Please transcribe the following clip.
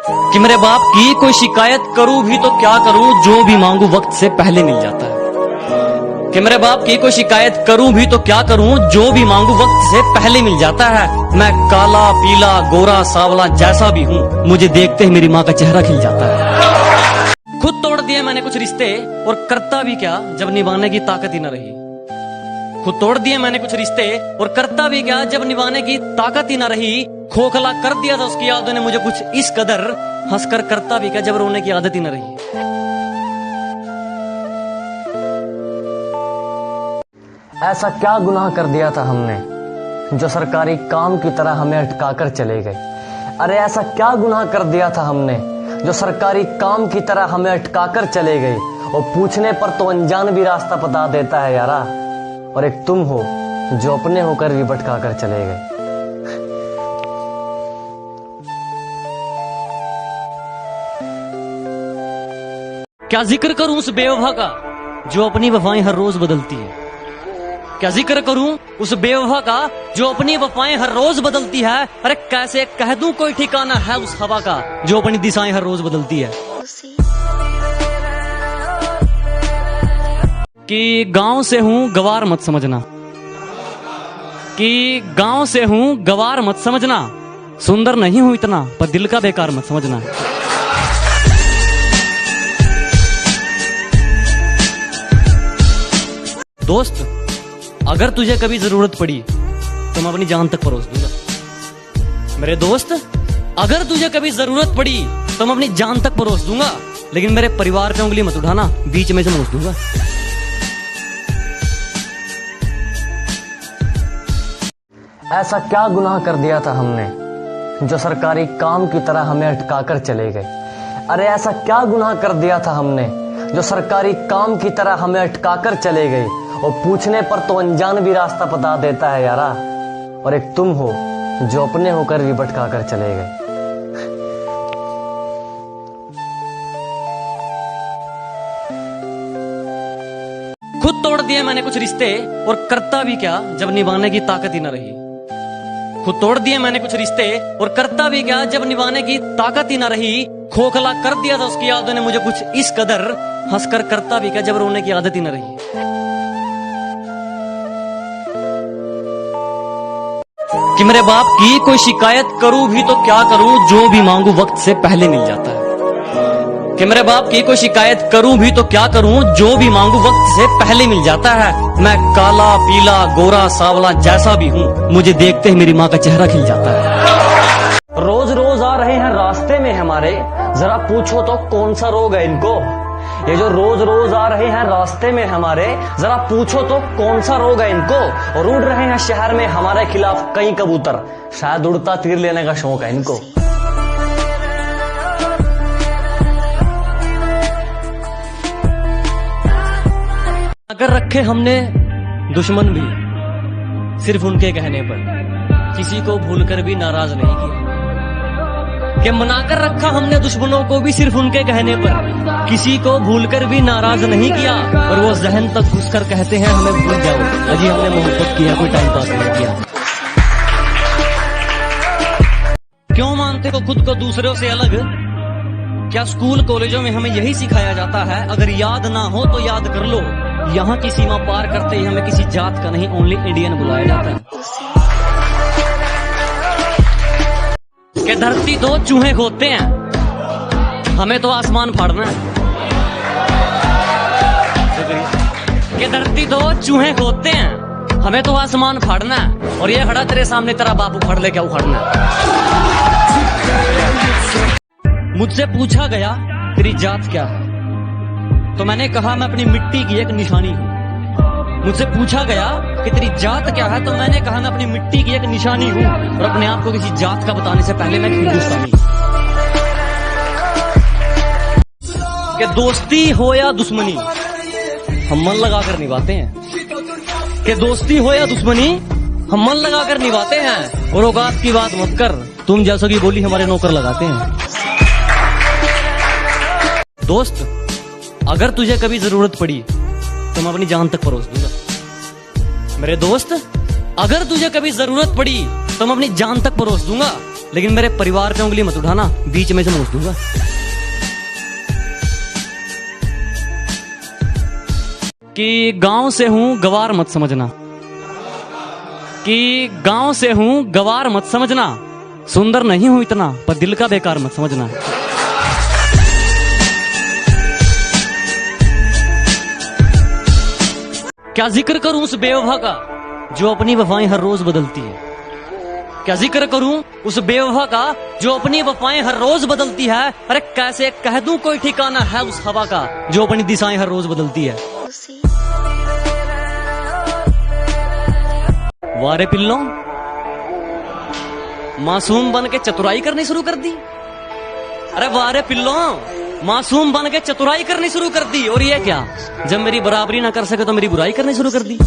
कि मेरे बाप की कोई शिकायत करूं भी तो क्या करूं, जो भी मांगू वक्त से पहले मिल जाता है। कि मेरे बाप की कोई शिकायत करूं भी तो क्या करूं, जो भी मांगू वक्त से पहले मिल जाता है। मैं काला पीला गोरा सावला जैसा भी हूं, मुझे देखते ही मेरी माँ का चेहरा खिल जाता है। खुद तोड़ दिए मैंने कुछ रिश्ते, और करता भी क्या जब निभाने की ताकत ही न रही। खुद तोड़ दिए मैंने कुछ रिश्ते, और करता भी क्या जब निभाने की ताकत ही न रही। खोखला कर दिया था उसकी यादों ने मुझे कुछ इस कदर, हंसकर करता भी क्या जब रोने की आदत ही न रही। ऐसा क्या गुनाह कर दिया था हमने, जो सरकारी काम की तरह हमें अटकाकर चले गए। अरे ऐसा क्या गुनाह कर दिया था हमने, जो सरकारी काम की तरह हमें अटकाकर चले गए। और पूछने पर तो अनजान भी रास्ता बता देता है यारा, और एक तुम हो जो अपने होकर भी भटका कर चले गए। क्या जिक्र करूं उस बेवफा का जो अपनी वफाएं हर रोज बदलती है। क्या जिक्र करूं उस बेवफा का जो अपनी वफाएं हर रोज बदलती है। अरे कैसे कह दूं कोई ठिकाना है उस हवा का जो अपनी दिशाएं हर रोज बदलती है। कि गांव से हूं गवार मत समझना, कि गांव से हूं गवार मत समझना, सुंदर नहीं हूं इतना पर दिल का बेकार मत समझना। दोस्त अगर तुझे कभी जरूरत पड़ी तो मैं अपनी जान तक परोस दूंगा। मेरे दोस्त अगर तुझे कभी जरूरत पड़ी तो मैं अपनी जान तक परोस दूंगा, लेकिन मेरे परिवार पे उंगली मत उठाना, बीच में से मोच दूंगा। ऐसा क्या गुनाह कर दिया था हमने, जो सरकारी काम की तरह हमें अटकाकर चले गए। अरे ऐसा क्या गुनाह कर दिया था हमने, जो सरकारी काम की तरह हमें अटकाकर चले गए। और पूछने पर तो अनजान भी रास्ता बता देता है यारा, और एक तुम हो जो अपने होकर भी भटका कर चले गए। खुद तोड़ दिए मैंने कुछ रिश्ते, और करता भी क्या जब निभाने की ताकत ही न रही। खुद तोड़ दिए मैंने कुछ रिश्ते, और करता भी क्या जब निभाने की ताकत ही न रही। खोखला कर दिया था उसकी यादों ने मुझे कुछ इस कदर, हंसकर करता भी क्या जब रोने की आदत ही न रही। कि मेरे बाप की कोई शिकायत करूं भी तो क्या करूं, जो भी मांगू वक्त से पहले मिल जाता है। कि मेरे बाप की कोई शिकायत करूं भी तो क्या करूं, जो भी मांगू वक्त से पहले मिल जाता है। मैं काला पीला गोरा सावला जैसा भी हूं, मुझे देखते ही मेरी माँ का चेहरा खिल जाता है। रोज रोज आ रहे हैं रास्ते में हमारे, जरा पूछो तो कौन सा रोग है इनको। ये जो रोज रोज आ रहे हैं रास्ते में हमारे, जरा पूछो तो कौन सा रोग है इनको। और उड़ रहे हैं शहर में हमारे खिलाफ कई कबूतर, शायद उड़ता तीर लेने का शौक है इनको। अगर रखे हमने दुश्मन भी सिर्फ उनके कहने पर, किसी को भूलकर भी नाराज नहीं किया। कि मनाकर रखा हमने दुश्मनों को भी सिर्फ उनके कहने पर, किसी को भूलकर भी नाराज नहीं किया। और वो जहन तक घुसकर कहते हैं हमें भूल जाओ, अजी हमने मोहब्बत किया, कोई टाइम पास नहीं किया। क्यों मानते हो खुद को दूसरों से अलग? क्या स्कूल कॉलेजों में हमें यही सिखाया जाता है, अगर याद ना हो तो याद कर लो। यहाँ की सीमा पार करते ही हमें किसी जात का नहीं, ओनली इंडियन बुलाया जाता है। कि धरती दो चूहे खोदते हैं, हमें तो आसमान फाड़ना है। कि धरती दो चूहे खोदते हैं, हमें तो आसमान फाड़ना है। और ये खड़ा तेरे सामने तेरा बापू फाड़ ले, क्या उखाड़ना है। मुझसे पूछा गया तेरी जात क्या है, तो मैंने कहा मैं अपनी मिट्टी की एक निशानी हूं। मुझसे पूछा गया कि तेरी जात क्या है, तो मैंने कहा मैं अपनी मिट्टी की एक निशानी हूं। और अपने आप को किसी जात का बताने से पहले मैं हिंदुस्तानी। कि दोस्ती हो या दुश्मनी हम मन लगाकर निभाते हैं। कि दोस्ती हो या दुश्मनी हम मन लगाकर निभाते हैं। और औकात की बात मत कर, तुम जैसों की बोली हमारे नौकर लगाते हैं। दोस्त अगर तुझे कभी जरूरत पड़ी तो मैं अपनी जान तक परोस दूंगा। मेरे दोस्त अगर तुझे कभी जरूरत पड़ी तो मैं अपनी जान तक परोस दूंगा, लेकिन मेरे परिवार पे उंगली मत उठाना, बीच में से मूस दूंगा। कि गांव से हूं गवार मत समझना, कि गांव से हूं गवार मत समझना, सुंदर नहीं हूं इतना पर दिल का बेकार मत समझना। क्या जिक्र करूं उस बेवफा का जो अपनी वफाएं हर रोज बदलती है, क्या जिक्र करूं उस बेवफा का जो अपनी वफाएं हर रोज बदलती है। अरे कैसे कह दूं कोई ठिकाना है उस हवा का जो अपनी दिशाएं हर रोज बदलती है। वारे पिल्लों, मासूम बन के चतुराई करनी शुरू कर दी। अरे वारे पिल्लों, मासूम बन के चतुराई करनी शुरू कर दी। और ये क्या, जब मेरी बराबरी ना कर सके तो मेरी बुराई करनी शुरू कर दी।